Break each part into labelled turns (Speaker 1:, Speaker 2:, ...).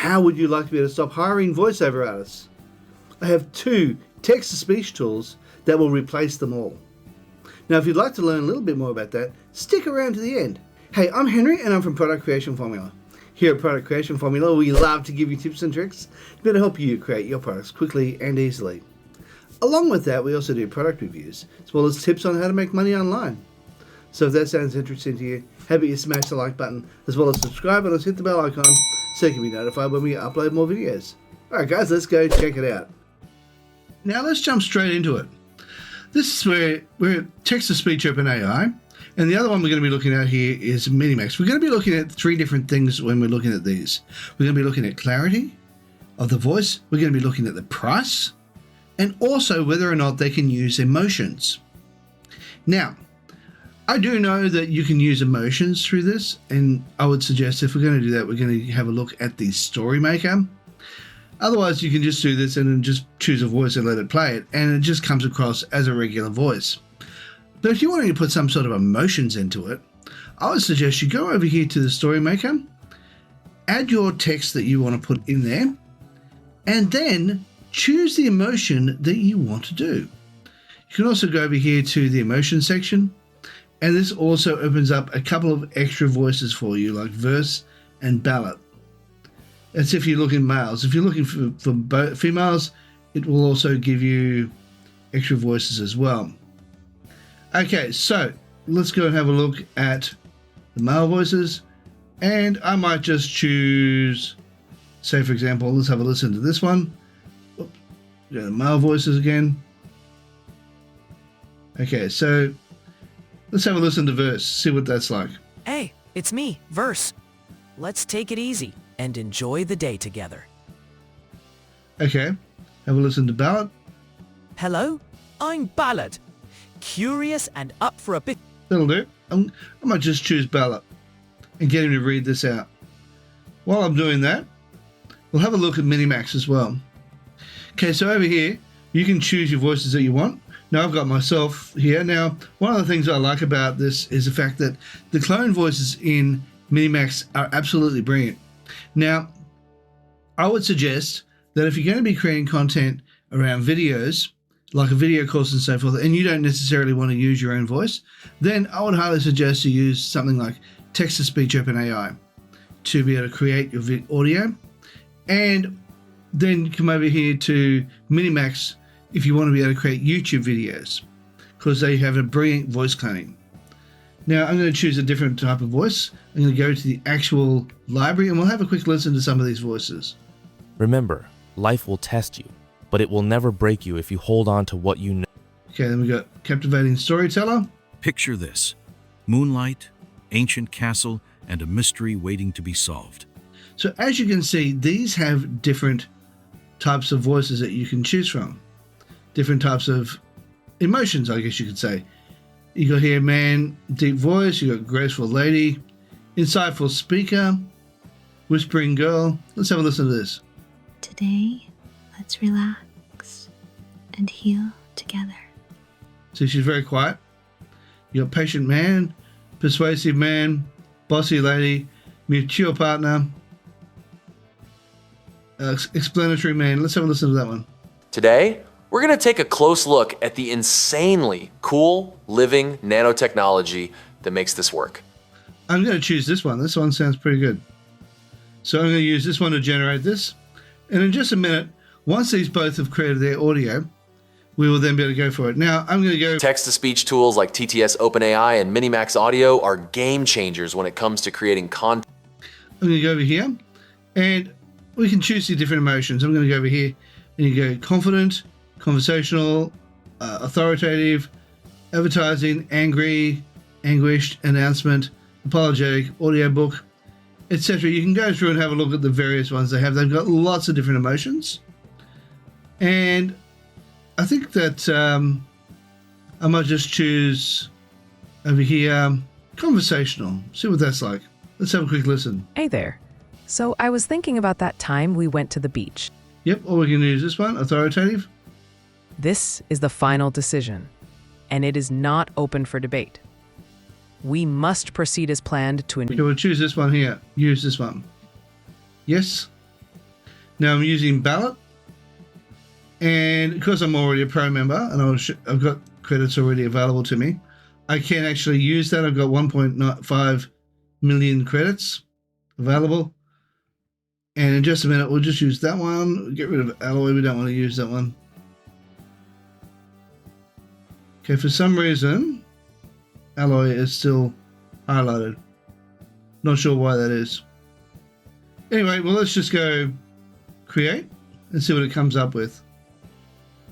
Speaker 1: how would you like to be able to stop hiring voiceover artists? I have 2 text-to-speech tools that will replace them all. Now, if you'd like to learn a little bit more about that, stick around to the end. Hey, I'm Henry and I'm from Product Creation Formula. Here at Product Creation Formula, we love to give you tips and tricks to help you create your products quickly and easily. Along with that, we also do product reviews, as well as tips on how to make money online. So if that sounds interesting to you, how about you smash the like button, as well as subscribe and hit the bell icon so you can be notified when we upload more videos. Alright guys, let's go check it out. Now let's jump straight into it. This is where we're at Text-to-Speech Open AI, and the other one we're going to be looking at here is MINIMAX. We're going to be looking at 3 different things when we're looking at these. We're going to be looking at clarity of the voice, we're going to be looking at the price, and also whether or not they can use emotions. Now, I do know that you can use emotions through this, and I would suggest if we're going to do that, we're going to have a look at the Story Maker. Otherwise, you can just do this and then just choose a voice and let it play it, and it just comes across as a regular voice. But if you want to put some sort of emotions into it, I would suggest you go over here to the Story Maker, add your text that you want to put in there, and then choose the emotion that you want to do. You can also go over here to the emotion section, and this also opens up a couple of extra voices for you, like verse and ballad. That's if you're looking males. If you're looking for females, it will also give you extra voices as well. Okay, so let's go and have a look at the male voices, and I might just choose, say for example, let's have a listen to this one. Go to the male voices again. Okay, so let's have a listen to verse, see what that's like.
Speaker 2: Hey, it's me, Verse. Let's take it easy and enjoy the day together.
Speaker 1: Okay, have a listen to ballad.
Speaker 2: Hello, I'm Ballad. Curious and up for a bit.
Speaker 1: That'll do. I might just choose ballad and get him to read this out. While I'm doing that, we'll have a look at MINIMAX as well. Okay, so over here, you can choose your voices that you want. Now I've got myself here. Now, one of the things I like about this is the fact that the clone voices in MINIMAX are absolutely brilliant. Now, I would suggest that if you're going to be creating content around videos, like a video course and so forth, and you don't necessarily want to use your own voice, then I would highly suggest you use something like Text-to-Speech Open AI to be able to create your audio. And then come over here to MINIMAX if you want to be able to create YouTube videos, because they have a brilliant voice cloning. Now I'm going to choose a different type of voice. I'm going to go to the actual library and we'll have a quick listen to some of these voices.
Speaker 3: Remember, life will test you, but it will never break you if you hold on to what you know.
Speaker 1: Okay, then we got Captivating Storyteller.
Speaker 4: Picture this: moonlight, ancient castle, and a mystery waiting to be solved.
Speaker 1: So as you can see, these have different types of voices that you can choose from. Different types of emotions, I guess you could say. You got here man, deep voice, you got graceful lady, insightful speaker, whispering girl. Let's have a listen to this.
Speaker 5: Today, let's relax and heal together.
Speaker 1: See, she's very quiet. You got patient man, persuasive man, bossy lady, mature partner, explanatory man. Let's have a listen to that one.
Speaker 6: Today, we're going to take a close look at the insanely cool, living nanotechnology that makes this work.
Speaker 1: I'm going to choose this one. This one sounds pretty good. So I'm going to use this one to generate this. And in just a minute, once these both have created their audio, we will then be able to go for it. Now, I'm going to go...
Speaker 6: Text-to-speech tools like TTS Open AI and MINIMAX Audio are game changers when it comes to creating content.
Speaker 1: I'm going to go over here, and we can choose the different emotions. I'm going to go over here, and you go confident, conversational, authoritative, advertising, angry, anguished, announcement, apologetic, audiobook, etc. You can go through and have a look at the various ones they have. They've got lots of different emotions. And I think that I might just choose over here, conversational. See what that's like. Let's have a quick listen.
Speaker 7: Hey there. So I was thinking about that time we went to the beach.
Speaker 1: Yep, or we can use this one, authoritative.
Speaker 7: This is the final decision, and it is not open for debate. We must proceed as planned to...
Speaker 1: Okay, we'll choose this one here. Use this one. Yes, Now I'm using 𝗣𝗶𝗰𝘁𝘁, and because I'm already a pro member and I've got credits already available to me, I can actually use that. I've got 1.5 million credits available. And in just a minute, we'll just use that one. Get rid of alloy. We don't want to use that one. Okay, for some reason, alloy is still highlighted. Not sure why that is. Anyway, well, let's just go create and see what it comes up with.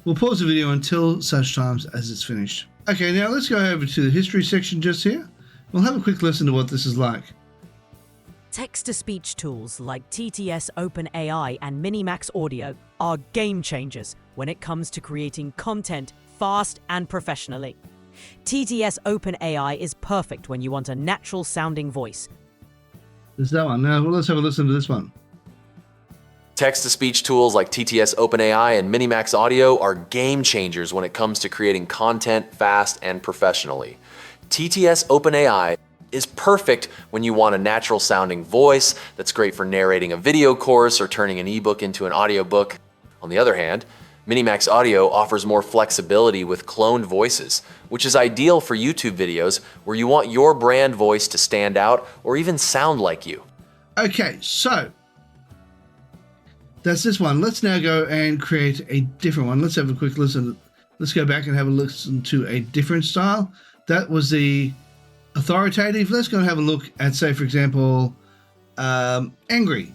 Speaker 1: We'll pause the video until such times as it's finished. Okay, now let's go over to the history section just here. We'll have a quick listen to what this is like.
Speaker 2: Text-to-speech tools like TTS Open AI and MINIMAX Audio are game changers when it comes to creating content fast and professionally. TTS Open AI is perfect when you want a natural sounding voice.
Speaker 1: There's that one. Now, well, let's have a listen to this one.
Speaker 6: Text-to-speech tools like TTS Open AI and MINIMAX Audio are game changers when it comes to creating content fast and professionally. TTS Open AI is perfect when you want a natural sounding voice that's great for narrating a video course or turning an ebook into an audiobook. On the other hand, MINIMAX Audio offers more flexibility with cloned voices, which is ideal for YouTube videos where you want your brand voice to stand out or even sound like you.
Speaker 1: Okay, so that's this one. Let's now go and create a different one. Let's have a quick listen. Let's go back and have a listen to a different style. That was the authoritative. Let's go and have a look at, say, for example, angry.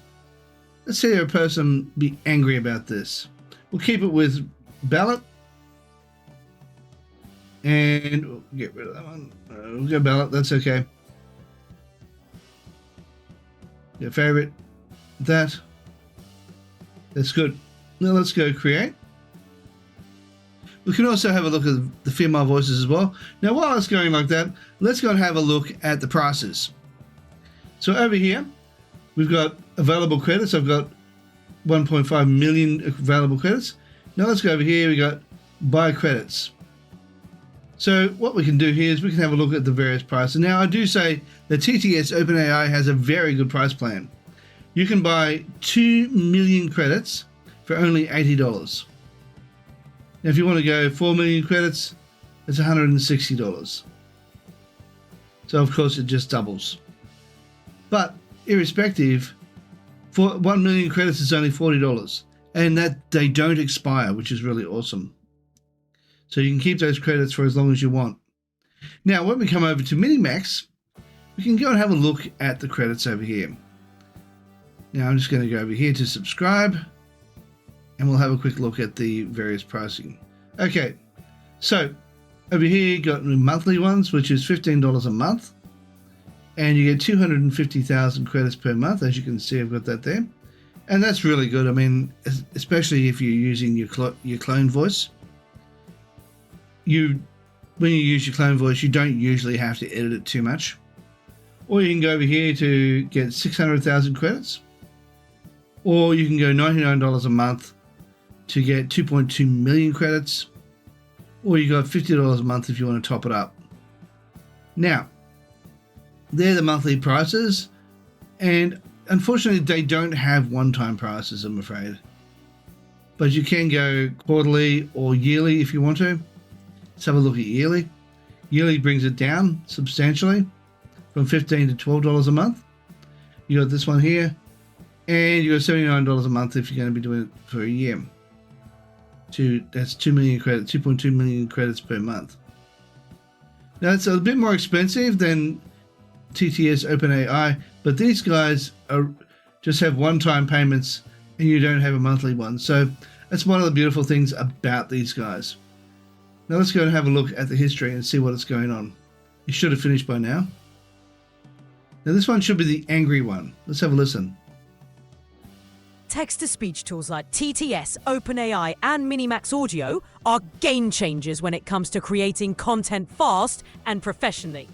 Speaker 1: Let's see a person be angry about this. We'll keep it with 𝗣𝗶𝗰𝘁𝘁, and we'll get rid of that one. We'll go 𝗣𝗶𝗰𝘁𝘁, that's okay. Your favorite, that's good. Now let's go create. We can also have a look at the female voices as well. Now while it's going like that, let's go and have a look at the prices. So over here, we've got available credits. I've got 1.5 million available credits. Now let's go over here. We got buy credits. So what we can do here is we can have a look at the various prices. Now I do say that TTS Open AI has a very good price plan. You can buy 2 million credits for only $80. Now if you want to go 4 million credits, it's $160. So of course it just doubles. But irrespective, for 1 million credits is only $40, and that they don't expire, which is really awesome. So you can keep those credits for as long as you want. Now when we come over to MINIMAX, we can go and have a look at the credits over here. Now I'm just going to go over here to subscribe, and we'll have a quick look at the various pricing. Okay, so over here you got monthly ones, which is $15 a month. And you get 250,000 credits per month. As you can see, I've got that there. And that's really good. I mean, especially if you're using your clone voice. When you use your clone voice, you don't usually have to edit it too much. Or you can go over here to get 600,000 credits. Or you can go $99 a month to get 2.2 million credits. Or you got $50 a month if you want to top it up. Now, they're the monthly prices, and unfortunately they don't have one-time prices, I'm afraid. But you can go quarterly or yearly if you want to. Let's have a look at yearly. Yearly brings it down substantially from $15 to $12 a month. You got this one here, and you got $79 a month if you're going to be doing it for a year. That's 2 million credits, 2.2 million credits per month. Now it's a bit more expensive than TTS Open AI, but these guys just have one-time payments and you don't have a monthly one. So that's one of the beautiful things about these guys. Now let's go and have a look at the history and see what is going on. It should have finished by now. Now this one should be the angry one. Let's have a listen.
Speaker 2: Text-to-speech tools like TTS, OpenAI, and MINIMAX Audio are game changers when it comes to creating content fast and professionally.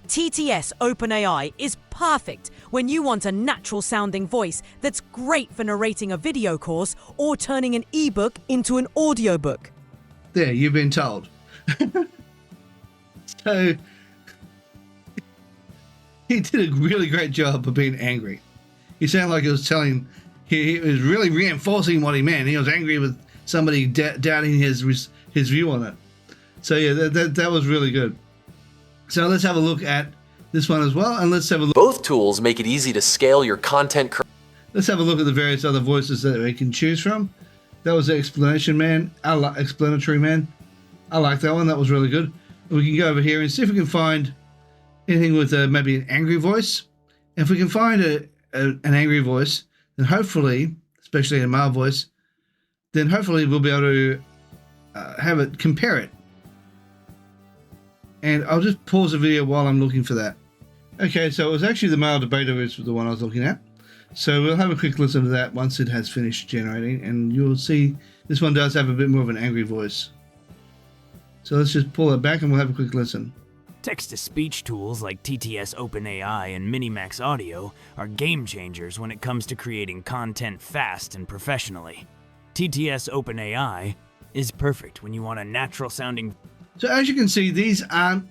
Speaker 2: TTS OpenAI is perfect when you want a natural-sounding voice that's great for narrating a video course or turning an ebook into an audiobook.
Speaker 1: There, you've been told. So, he did a really great job of being angry. He sounded like he was telling he was really reinforcing what he meant. He was angry with somebody doubting his view on it. So yeah, that was really good. So let's have a look at this one as well, and let's have a look.
Speaker 6: Both tools make it easy to scale your content.
Speaker 1: Let's have a look at the various other voices that we can choose from. That was the explanatory man. I like that one. That was really good. We can go over here and see if we can find anything with maybe an angry voice. If we can find an angry voice, then hopefully, especially a male voice, then hopefully we'll be able to have it compare it. And I'll just pause the video while I'm looking for that. Okay, so it was actually the male debater is the one I was looking at. So we'll have a quick listen to that once it has finished generating, and you'll see this one does have a bit more of an angry voice. So let's just pull it back and we'll have a quick listen.
Speaker 8: Text-to-speech tools like TTS Open AI and MINIMAX Audio are game changers when it comes to creating content fast and professionally. TTS Open AI is perfect when you want a natural-sounding.
Speaker 1: So as you can see, these aren't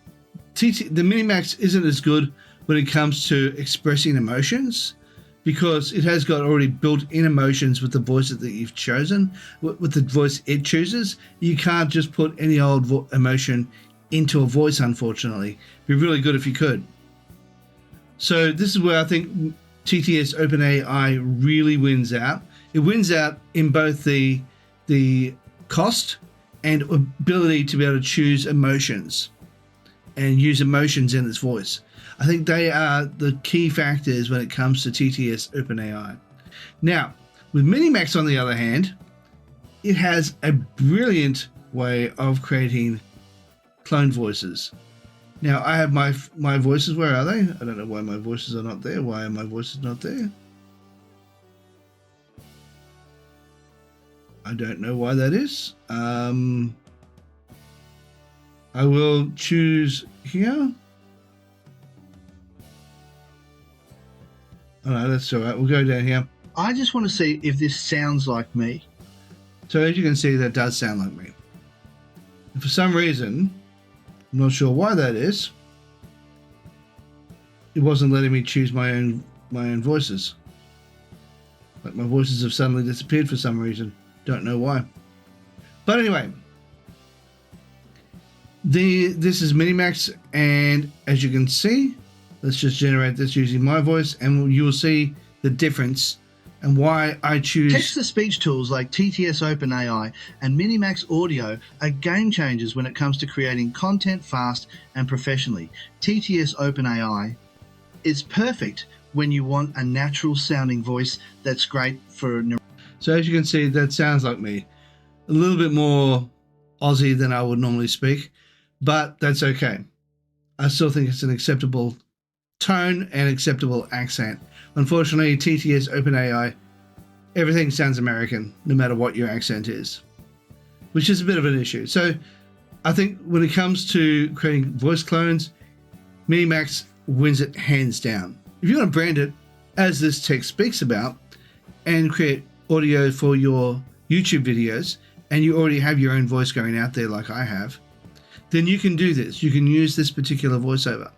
Speaker 1: the MINIMAX isn't as good when it comes to expressing emotions, because it has got already built-in emotions with the voices that you've chosen, with the voice it chooses. You can't just put any old emotion into a voice, unfortunately. It'd be really good if you could. So this is where I think TTS Open AI really wins out. It wins out in both the cost and ability to be able to choose emotions and use emotions in its voice. I think they are the key factors when it comes to TTS Open AI. Now, with MINIMAX on the other hand, it has a brilliant way of creating clone voices. Now, I have my voices. Where are they? I don't know why my voices are not there. Why are my voices not there? I don't know why that is. I will choose here. Oh no, that's all right. We'll go down here. I just want to see if this sounds like me. So as you can see, that does sound like me. And for some reason, I'm not sure why that is, it wasn't letting me choose my own voices. Like my voices have suddenly disappeared for some reason. Don't know why. But anyway, this is MINIMAX, and as you can see, let's just generate this using my voice, and you will see the difference and why I choose. Text-to-speech tools like TTS Open AI and MINIMAX Audio are game changers when it comes to creating content fast and professionally. TTS Open AI is perfect when you want a natural sounding voice that's great for. So as you can see, that sounds like me. A little bit more Aussie than I would normally speak, but that's okay. I still think it's an acceptable tone and acceptable accent. Unfortunately, TTS Open AI, everything sounds American, no matter what your accent is, which is a bit of an issue. So I think when it comes to creating voice clones, MINIMAX wins it hands down. If you want to brand it as this text speaks about and create audio for your YouTube videos, and you already have your own voice going out there like I have, then you can do this. You can use this particular voiceover.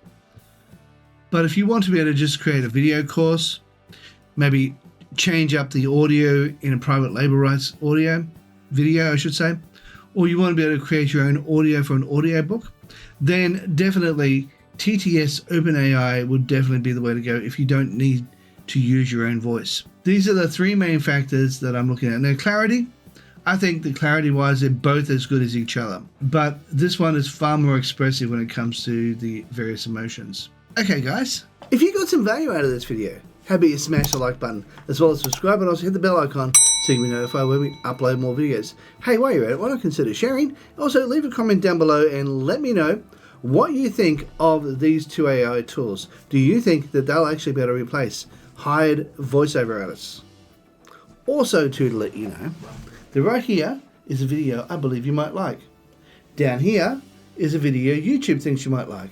Speaker 1: But if you want to be able to just create a video course, maybe change up the audio in a private label rights video, I should say, or you want to be able to create your own audio for an audiobook, then definitely TTS Open AI would definitely be the way to go if you don't need to use your own voice. These are the three main factors that I'm looking at. Now, clarity, I think that clarity-wise, they're both as good as each other, but this one is far more expressive when it comes to the various emotions. Okay, guys, if you got some value out of this video, how about you smash the like button, as well as subscribe, and also hit the bell icon so you can be notified when we upload more videos. Hey, while you're at it, why not consider sharing? Also, leave a comment down below and let me know what you think of these two AI tools. Do you think that they'll actually be able to replace hired voiceover artists? Also, to let you know, that right here is a video I believe you might like. Down here is a video YouTube thinks you might like.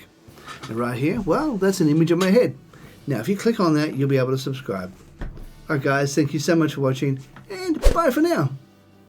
Speaker 1: And right here, well, that's an image of my head. Now, if you click on that, you'll be able to subscribe. Alright guys, thank you so much for watching, and bye for now.